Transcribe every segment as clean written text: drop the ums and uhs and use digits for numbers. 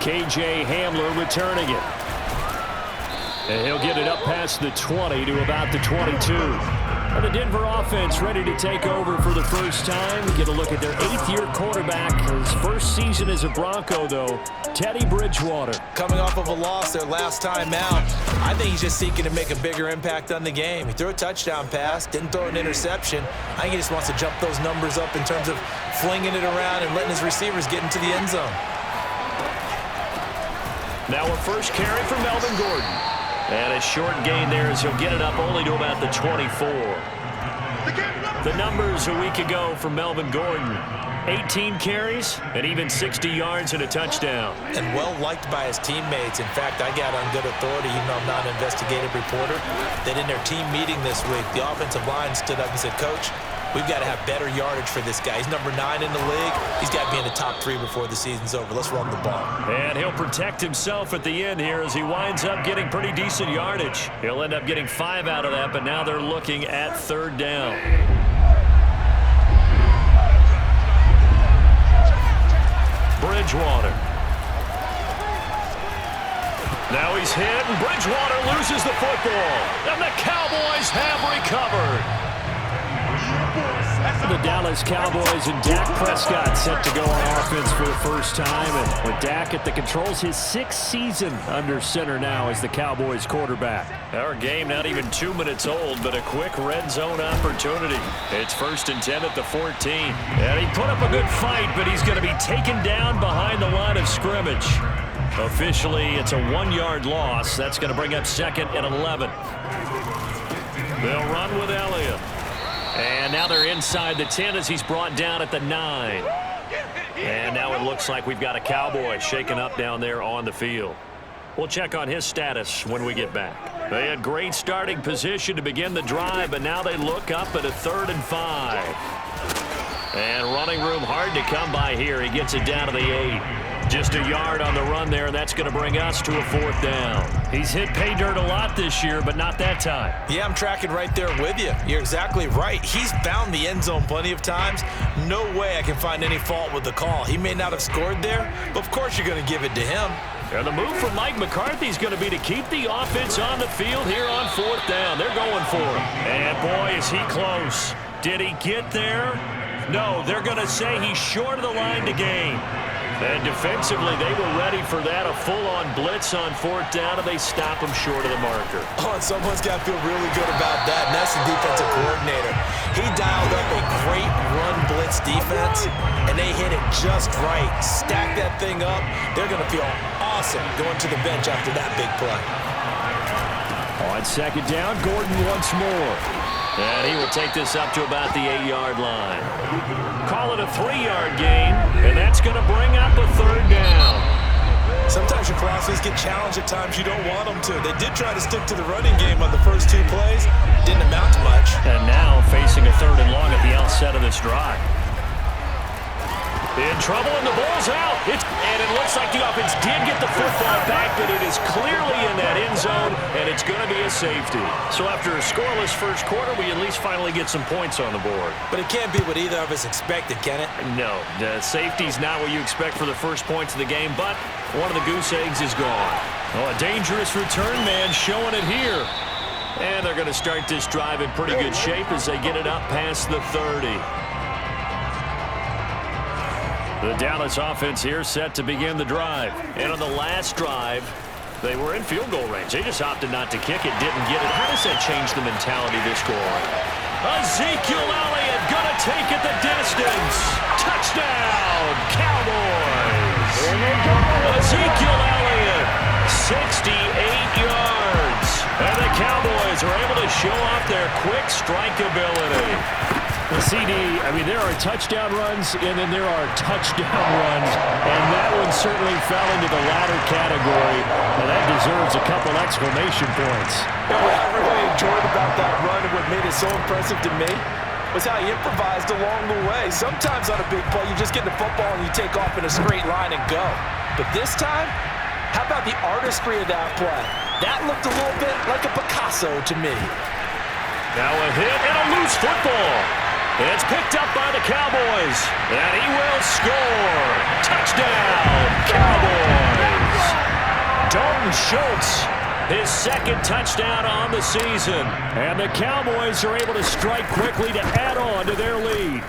K.J. Hamler returning it. And he'll get it up past the 20 to about the 22. And the Denver offense ready to take over for the first time. Get a look at their 8th-year quarterback. His first season as a Bronco, though, Teddy Bridgewater. Coming off of a loss their last time out, I think he's just seeking to make a bigger impact on the game. He threw a touchdown pass, didn't throw an interception. I think he just wants to jump those numbers up in terms of flinging it around and letting his receivers get into the end zone. Now a first carry for Melvin Gordon. And a short gain there as he'll get it up only to about the 24. The numbers a week ago for Melvin Gordon. 18 carries and even 60 yards and a touchdown. And well-liked by his teammates. In fact, I got on good authority, even though I'm not an investigative reporter, that in their team meeting this week, the offensive line stood up and said, Coach, we've got to have better yardage for this guy. He's number 9 in the league. He's got to be in the top 3 before the season's over. Let's run the ball. And he'll protect himself at the end here as he winds up getting pretty decent yardage. He'll end up getting 5 out of that, but now they're looking at 3rd down. Bridgewater. Now he's hit, and Bridgewater loses the football. And the Cowboys have recovered. The Dallas Cowboys and Dak Prescott set to go on offense for the first time. And with Dak at the controls, his 6th season under center now as the Cowboys quarterback. Our game not even 2 minutes old, but a quick red zone opportunity. It's 1st and 10 at the 14. And he put up a good fight, but he's going to be taken down behind the line of scrimmage. Officially, it's a 1-yard loss. That's going to bring up 2nd and 11. They'll run with Elliott. And now they're inside the 10 as he's brought down at the 9. And now it looks like we've got a Cowboy shaken up down there on the field. We'll check on his status when we get back. They had great starting position to begin the drive, but now they look up at a 3rd and 5. And running room hard to come by here. He gets it down to the 8. Just a yard on the run there, and that's going to bring us to a 4th down. He's hit pay dirt a lot this year, but not that time. Yeah, I'm tracking right there with you. You're exactly right. He's found the end zone plenty of times. No way I can find any fault with the call. He may not have scored there, but of course you're going to give it to him. And the move from Mike McCarthy is going to be to keep the offense on the field here on 4th down. They're going for him. And boy, is he close. Did he get there? No, they're going to say he's short of the line to gain. And defensively, they were ready for that, a full-on blitz on 4th down, and they stop him short of the marker. Oh, and someone's got to feel really good about that, and that's the defensive coordinator. He dialed up a great run blitz defense, and they hit it just right. Stack that thing up. They're going to feel awesome going to the bench after that big play. On 2nd down, Gordon once more. And he will take this up to about the 8-yard line. Call it a 3-yard gain, and that's going to bring up a 3rd down. Sometimes your philosophies get challenged at times you don't want them to. They did try to stick to the running game on the first 2 plays. Didn't amount to much. And now facing a 3rd and long at the outset of this drive. In trouble, and the ball's out. And it looks like the offense did get the football back, but it is clearly in that end zone, and it's going to be a safety. So after a scoreless first quarter, we at least finally get some points on the board. But it can't be what either of us expected, can it? No, the safety's not what you expect for the first points of the game, but one of the goose eggs is gone. Oh, a dangerous return man showing it here. And they're going to start this drive in pretty good shape as they get it up past the 30. The Dallas offense here set to begin the drive. And on the last drive, they were in field goal range. They just opted not to kick it, didn't get it. How does that change the mentality this go on? Ezekiel Elliott going to take it the distance. Touchdown, Cowboys. Ezekiel Elliott, 68 yards. And the Cowboys are able to show off their quick strike ability. The CD, I mean, there are touchdown runs, and then there are touchdown runs, and that one certainly fell into the latter category, and that deserves a couple exclamation points. What I really enjoyed about that run and what made it so impressive to me was how he improvised along the way. Sometimes on a big play, you just get the football and you take off in a straight line and go. But this time, how about the artistry of that play? That looked a little bit like a Picasso to me. Now a hit and a loose football. It's picked up by the Cowboys, and he will score. Touchdown, Cowboys. Dalton Schultz, his second touchdown on the season. And the Cowboys are able to strike quickly to add on to their lead.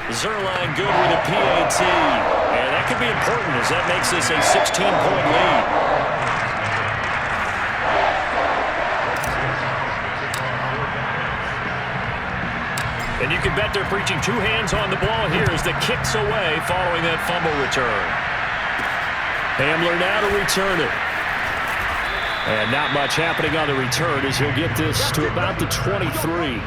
Zerline good with a PAT. And that could be important as that makes this a 16-point lead. And you can bet they're preaching two hands on the ball here as the kick's away following that fumble return. Hamler now to return it. And not much happening on the return as he'll get this to about the 23.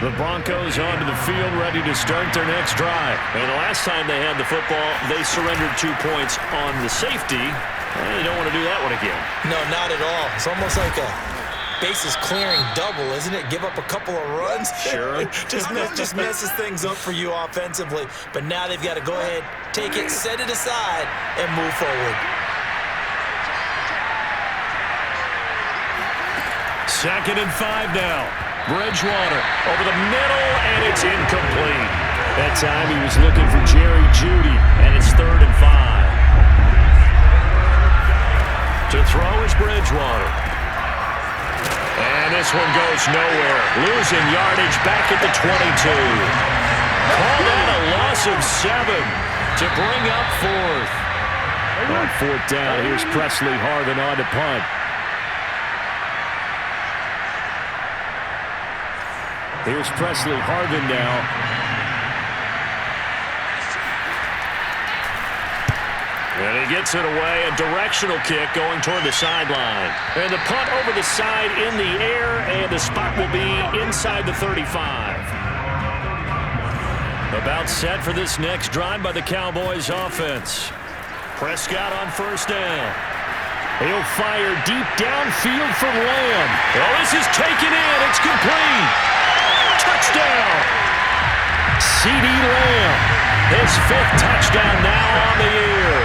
The Broncos onto the field ready to start their next drive. And the last time they had the football, they surrendered 2 points on the safety. And they don't want to do that one again. No, not at all. It's almost like a bases clearing double, isn't it? Give up a couple of runs. Sure. just messes things up for you offensively. But now they've got to go ahead, take it, set it aside, and move forward. Second and 5 now. Bridgewater over the middle, and it's incomplete. That time he was looking for Jerry Jeudy, and it's 3rd and 5. To throw is Bridgewater. And this one goes nowhere. Losing yardage back at the 22. Call that a loss of 7 to bring up 4th. On 4th down, here's Presley Harvin on to punt. Here's Presley Harvin now. And he gets it away. A directional kick going toward the sideline. And the punt over the side in the air, and the spot will be inside the 35. About set for this next drive by the Cowboys offense. Prescott on 1st down. He'll fire deep downfield for Lamb. Oh, this is taken in. It's complete. Touchdown. C.D. Lamb. His 5th touchdown now on the year.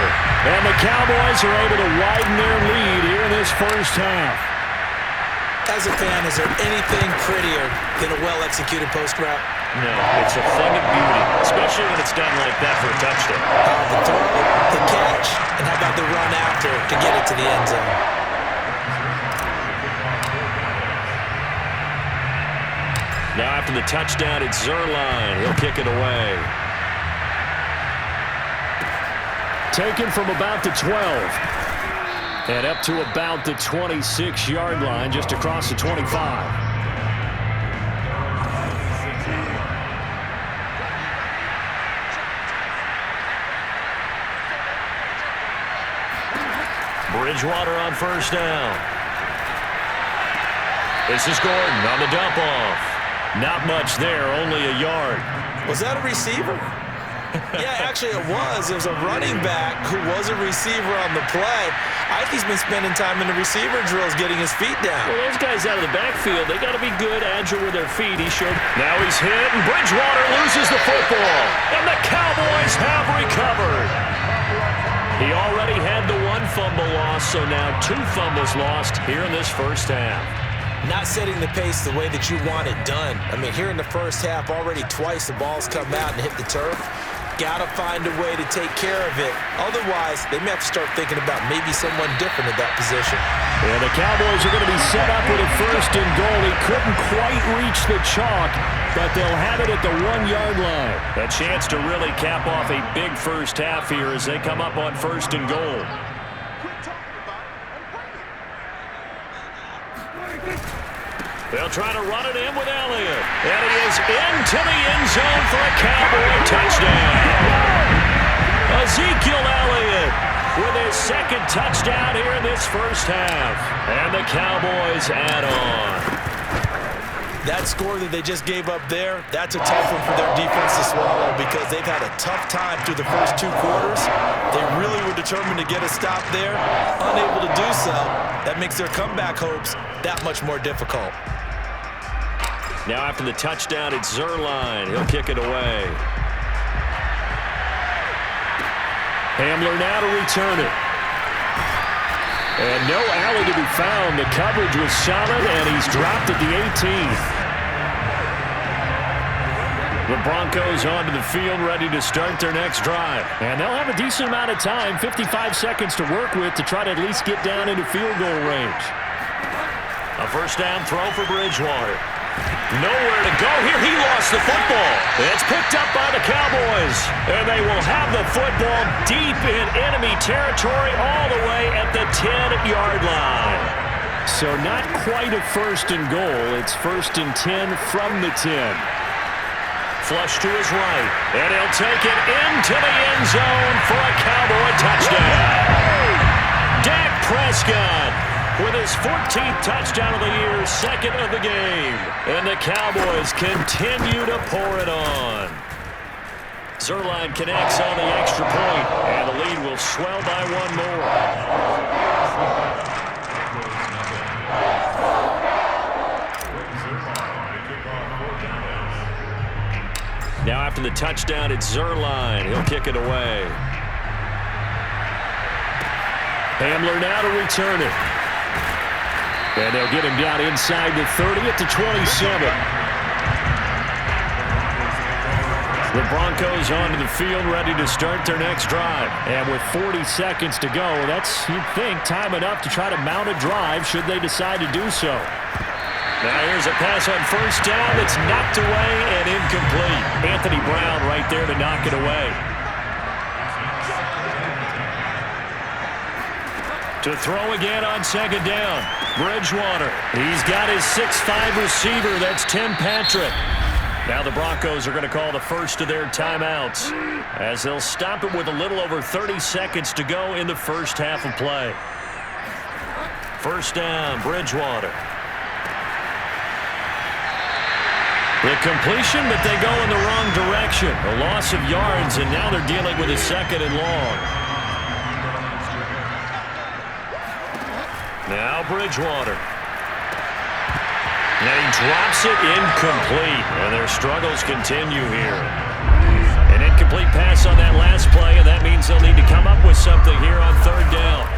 And the Cowboys are able to widen their lead here in this first half. As a fan, is there anything prettier than a well-executed post route? No, it's a thing of beauty, especially when it's done like that for a touchdown. The throw, the catch, and how about the run after to get it to the end zone? Now after the touchdown, it's Zerline. He'll kick it away. Taken from about the 12. And up to about the 26-yard line, just across the 25. Bridgewater on 1st down. This is Gordon on the dump-off. Not much there, only a yard. Was that a receiver? Yeah, actually it was. It was a running back who was a receiver on the play. I think he's been spending time in the receiver drills getting his feet down. Well, those guys out of the backfield, they got to be good, agile with their feet. He showed. Now he's hit, and Bridgewater loses the football. And the Cowboys have recovered. He already had the 1 fumble loss, so now 2 fumbles lost here in this first half. Not setting the pace the way that you want it done. I mean, here in the first half, already twice the ball's come out and hit the turf. Got to find a way to take care of it. Otherwise, they may have to start thinking about maybe someone different at that position. And the Cowboys are going to be set up with a 1st and goal. He couldn't quite reach the chalk, but they'll have it at the 1-yard line. A chance to really cap off a big first half here as they come up on 1st and goal. They'll try to run it in with Elliott. And he is into the end zone for a Cowboy touchdown. Ezekiel Elliott with his 2nd touchdown here in this first half. And the Cowboys add on. That score that they just gave up there, that's a tough one for their defense to swallow because they've had a tough time through the first 2 quarters. They really were determined to get a stop there. Unable to do so, that makes their comeback hopes that much more difficult. Now after the touchdown, it's Zerline. He'll kick it away. Hamler now to return it. And no alley to be found. The coverage was solid, and he's dropped at the 18th. The Broncos onto the field, ready to start their next drive. And they'll have a decent amount of time, 55 seconds to work with, to try to at least get down into field goal range. A first down throw for Bridgewater. Nowhere to go here. He lost the football. It's picked up by the Cowboys. And they will have the football deep in enemy territory all the way at the 10-yard line. So not quite a first and goal. It's first and 10 from the 10. Flush to his right. And he'll take it into the end zone for a Cowboy touchdown. Dak Prescott with his 14th touchdown of the year, second of the game. And the Cowboys continue to pour it on. Zerline connects on the extra point, and the lead will swell by one more. Now after the touchdown, it's Zerline. He'll kick it away. Hamler now to return it. And they'll get him down inside the 30 at the 27. The Broncos onto the field, ready to start their next drive. And with 40 seconds to go, that's, you'd think, time enough to try to mount a drive should they decide to do so. Now here's a pass on first down that's knocked away and incomplete. Anthony Brown right there to knock it away. To throw again on second down. Bridgewater. He's got his 6'5 receiver. That's Tim Patrick. Now the Broncos are going to call the first of their timeouts as they'll stop it with a little over 30 seconds to go in the first half of play. First down, Bridgewater. The completion, but they go in the wrong direction. A loss of yards, and now they're dealing with a second and long. Now Bridgewater. And he drops it incomplete, and their struggles continue here. An incomplete pass on that last play, and that means they'll need to come up with something here on third down.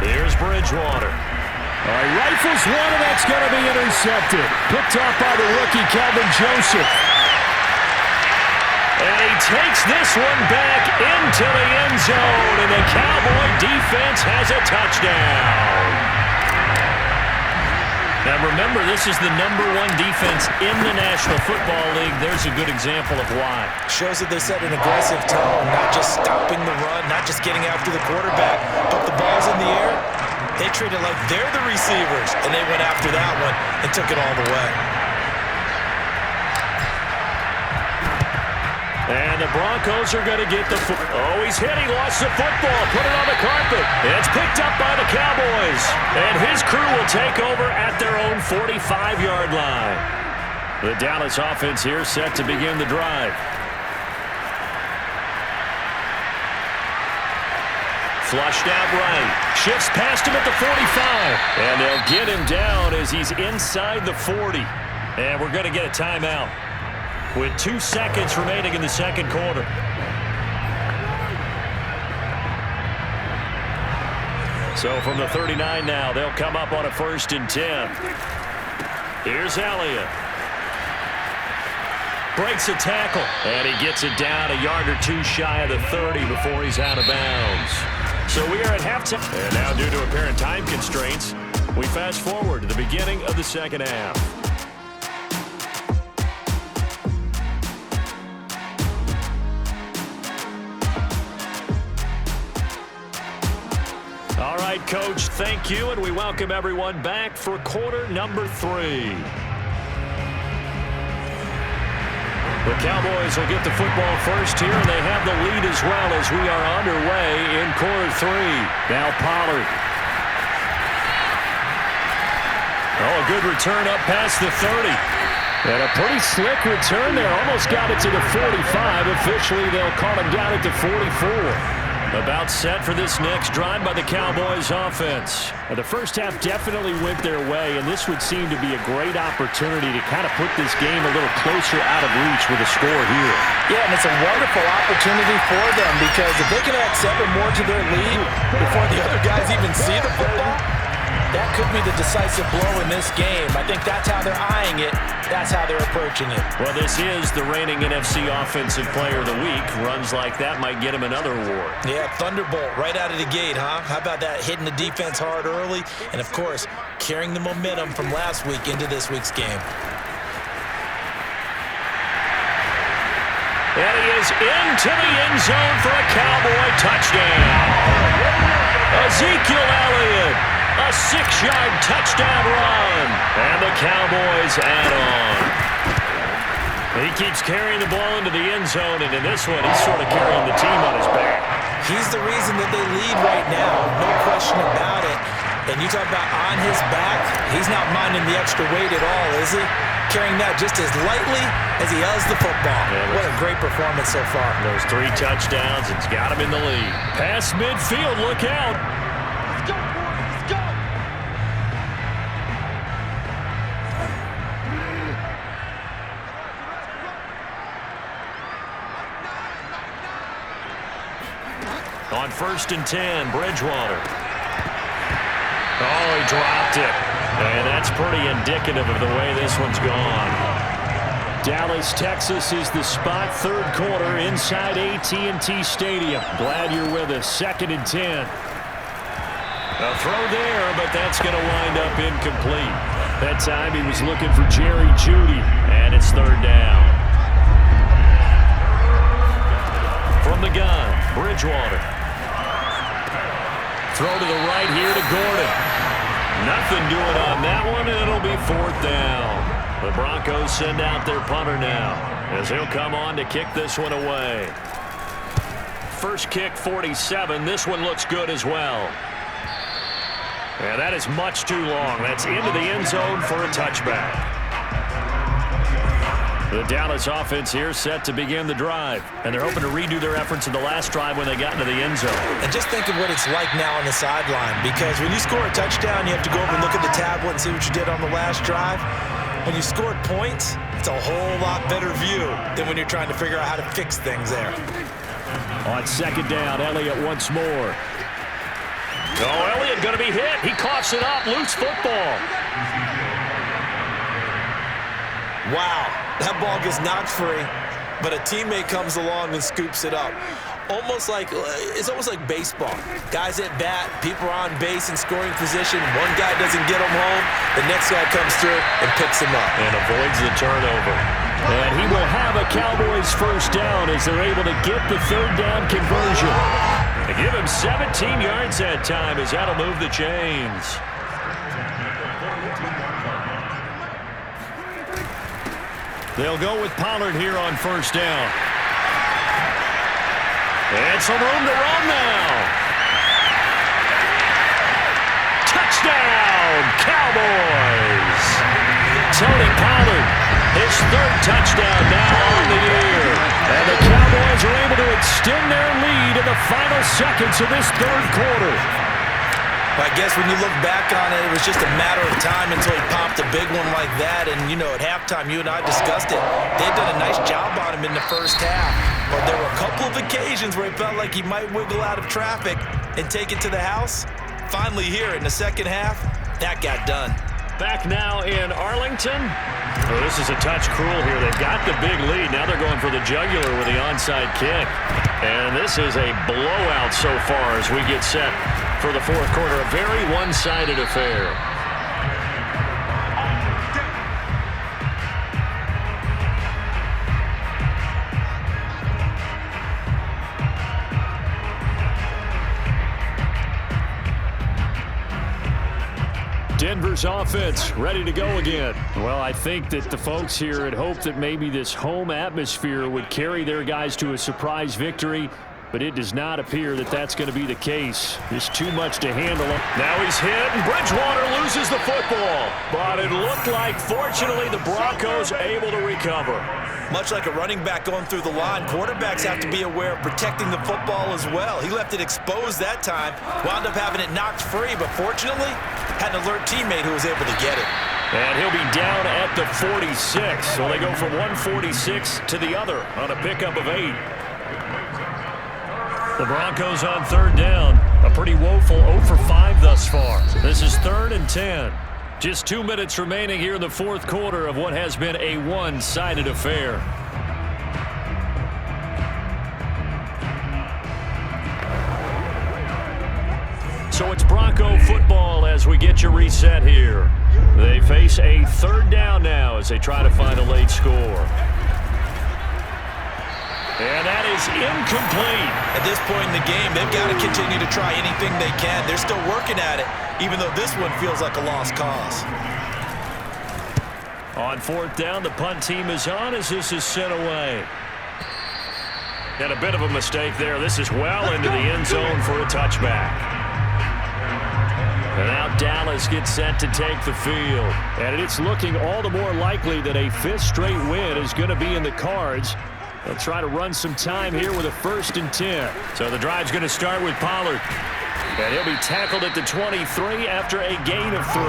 Here's Bridgewater. All right, rifles one, and that's going to be intercepted. Picked off by the rookie, Calvin Joseph. And he takes this one back into the end zone, and the Cowboy defense has a touchdown. Now remember, this is the #1 defense in the National Football League. There's a good example of why. Shows that they set an aggressive tone, not just stopping the run, not just getting after the quarterback, but the ball's in the air. They treat it like they're the receivers, and they went after that one and took it all the way. And the Broncos are going to get the oh, he's hit. He lost the football. Put it on the carpet. It's picked up by the Cowboys. And his crew will take over at their own 45-yard line. The Dallas offense here set to begin the drive. Flushed out right. Shifts past him at the 45. And they'll get him down as he's inside the 40. And we're going to get a timeout with 2 seconds remaining in the second quarter. So from the 39 now, they'll come up on a first and 10. Here's Elliott. Breaks a tackle, and he gets it down a yard or two shy of the 30 before he's out of bounds. So we are at halftime. And now, due to apparent time constraints, we fast forward to the beginning of the second half. All right, Coach, thank you, and we welcome everyone back for quarter number 3. The Cowboys will get the football first here, and they have the lead as well as we are underway in quarter 3. Now Pollard. Oh, a good return up past the 30. And a pretty slick return there. Almost got it to the 45. Officially, they'll call him down at the 44. About set for this next drive by the Cowboys offense. The first half definitely went their way, and this would seem to be a great opportunity to kind of put this game a little closer out of reach with a score here. Yeah, and it's a wonderful opportunity for them because if they can add 7 more to their lead before the other guys even see the football, That could be the decisive blow in this game. I think that's how they're eyeing it. That's how they're approaching it. Well, this is the reigning NFC Offensive Player of the Week. Runs like that might get him another award. Yeah, Thunderbolt right out of the gate, huh? How about that, hitting the defense hard early? And, of course, carrying the momentum from last week into this week's game. And he is into the end zone for a Cowboy touchdown. Ezekiel Elliott, a 6-yard touchdown run. And the Cowboys add on. He keeps carrying the ball into the end zone, and in this one, he's sort of carrying the team on his back. He's the reason that they lead right now, no question about it. And you talk about on his back, he's not minding the extra weight at all, is he? Carrying that just as lightly as he does the football. Yeah, what a great performance so far. Those 3 touchdowns, it's got him in the lead. Past midfield, look out. Let's go, boys, let's go. On 1st and 10, Bridgewater. Oh, he dropped it. And that's pretty indicative of the way this one's gone. Dallas, Texas is the spot, 3rd quarter inside AT&T Stadium. Glad you're with us. 2nd and 10. A throw there, but that's going to wind up incomplete. That time he was looking for Jerry Jeudy, and it's 3rd down. From the gun, Bridgewater. Throw to the right here to Gordon. Nothing doing on that one, and it'll be 4th down. The Broncos send out their punter now, as he'll come on to kick this one away. First kick, 47. This one looks good as well. And that is much too long. That's into the end zone for a touchback. The Dallas offense here set to begin the drive, and they're hoping to redo their efforts in the last drive when they got into the end zone. And just think of what it's like now on the sideline, because when you score a touchdown, you have to go over and look at the tablet and see what you did on the last drive. When you scored points, it's a whole lot better view than when you're trying to figure out how to fix things there. On 2nd down, Elliott once more. Oh, Elliott going to be hit. He coughs it up. Loose football. Wow, that ball gets knocked free, but a teammate comes along and scoops it up. It's almost like baseball. Guys at bat, people are on base in scoring position. One guy doesn't get him home. The next guy comes through and picks him up. And avoids the turnover. And he will have a Cowboys 1st down as they're able to get the 3rd down conversion. They give him 17 yards that time as that'll move the chains. They'll go with Pollard here on 1st down. And some room to run now. Touchdown, Cowboys. Tony Pollard, his 3rd touchdown now on the year. And the Cowboys are able to extend their lead in the final seconds of this 3rd quarter. I guess when you look back on it, it was just a matter of time until he popped a big one like that. And, you know, at halftime, you and I discussed it. They'd done a nice job on him in the 1st half. But there were a couple of occasions where it felt like he might wiggle out of traffic and take it to the house. Finally here in the 2nd half, that got done. Back now in Arlington. Oh, this is a touch cruel here. They've got the big lead. Now they're going for the jugular with the onside kick. And this is a blowout so far as we get set for the 4th quarter. A very one-sided affair. Denver's offense ready to go again. Well, I think that the folks here had hoped that maybe this home atmosphere would carry their guys to a surprise victory, but it does not appear that that's going to be the case. Just too much to handle. Now he's hit, and Bridgewater loses the football. But it looked like, fortunately, the Broncos able to recover. Much like a running back going through the line, quarterbacks have to be aware of protecting the football as well. He left it exposed that time, wound up having it knocked free, but fortunately, had an alert teammate who was able to get it. And he'll be down at the 46. So they go from 146 to the other on a pickup of 8. The Broncos on 3rd down. A pretty woeful 0 for 5 thus far. This is 3rd and 10. Just 2 minutes remaining here in the fourth quarter of what has been a one-sided affair. So it's Bronco football as we get you reset here. They face a 3rd down now as they try to find a late score. And that is incomplete. At this point in the game, they've got to continue to try anything they can. They're still working at it, even though this one feels like a lost cause. On 4th down, the punt team is on as this is sent away. And a bit of a mistake there. This is well into the end zone for a touchback. And now Dallas gets set to take the field. And it's looking all the more likely that a 5th straight win is going to be in the cards. They'll try to run some time here with a 1st and 10. So the drive's going to start with Pollard. And he'll be tackled at the 23 after a gain of 3.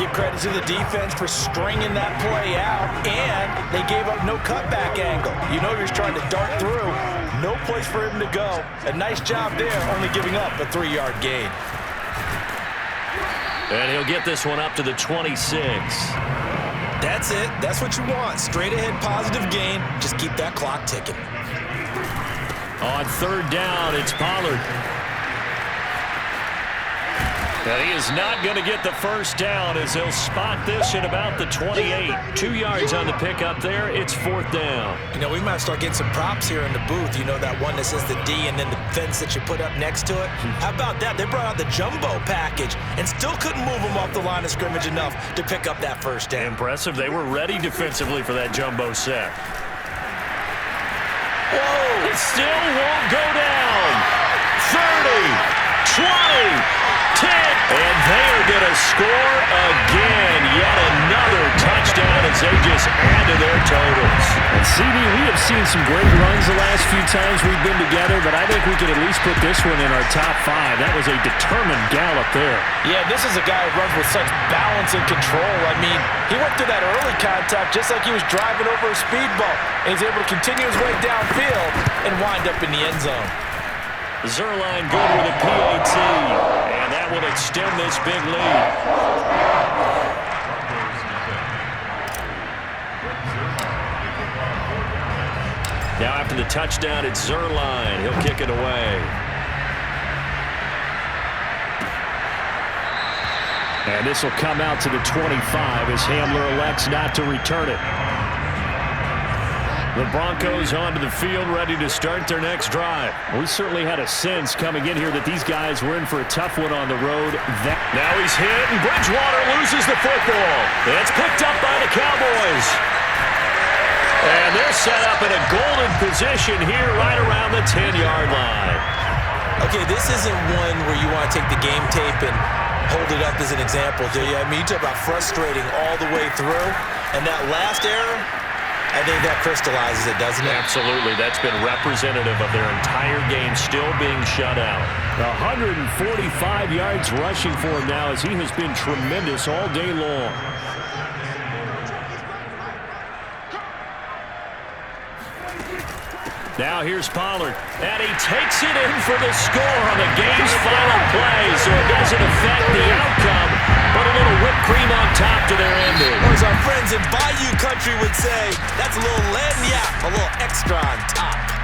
Give credit to the defense for stringing that play out, and they gave up no cutback angle. You know he was trying to dart through. No place for him to go. A nice job there, only giving up a 3-yard gain. And he'll get this one up to the 26. That's it. That's what you want. Straight ahead positive gain. Just keep that clock ticking. On 3rd down, it's Pollard. And he is not going to get the 1st down as they'll spot this at about the 28. 2 yards on the pickup there. It's 4th down. You know, we might start getting some props here in the booth. You know, that one that says the D and then the fence that you put up next to it? How about that? They brought out the jumbo package and still couldn't move them off the line of scrimmage enough to pick up that 1st down. Impressive. They were ready defensively for that jumbo set. Whoa! It still won't go down. 30, 20. 10, and they are going to score again. Yet another touchdown as they just add to their totals. And CD, we have seen some great runs the last few times we've been together, but I think we could at least put this one in our top 5. That was a determined gallop there. Yeah, this is a guy who runs with such balance and control. I mean, he went through that early contact just like he was driving over a speed bump, and he's able to continue his way downfield and wind up in the end zone. Zerline good with a PAT, and that will extend this big lead. Now after the touchdown, it's Zerline. He'll kick it away. And this will come out to the 25 as Hamler elects not to return it. The Broncos onto the field, ready to start their next drive. We certainly had a sense coming in here that these guys were in for a tough one on the road. Now he's hit, and Bridgewater loses the football. It's picked up by the Cowboys. And they're set up in a golden position here right around the 10-yard line. Okay, this isn't one where you want to take the game tape and hold it up as an example, do you? I mean, you talk about frustrating all the way through, and that last error, I think that crystallizes it, doesn't it? Absolutely. That's been representative of their entire game still being shut out. 145 yards rushing for him now as he has been tremendous all day long. Now here's Pollard, and he takes it in for the score on the game's final play, so it doesn't affect the outcome, but a little whipped cream on top to their ending. Or as our friends in Bayou Country would say, that's a little lagniappe, a little extra on top.